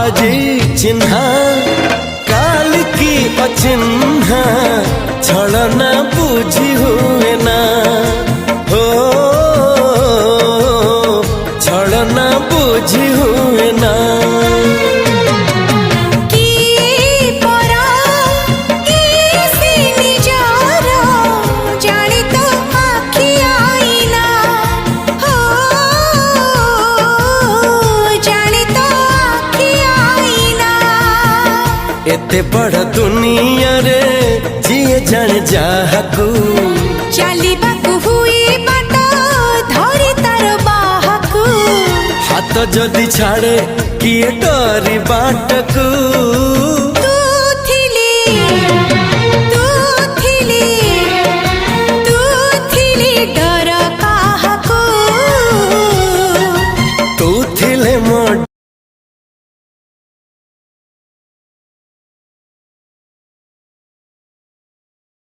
आजी चिन्हा काल की अचिन्हा छलना बुझी हुए ना हो छलना बुझी हुए ना एते बड़ दुनिया रे जिए जान जाहकू चलिबाकू हुई बाट धरी तार बाहकू हाथ जदि छाड़े किए डरी बाटकू तू थिली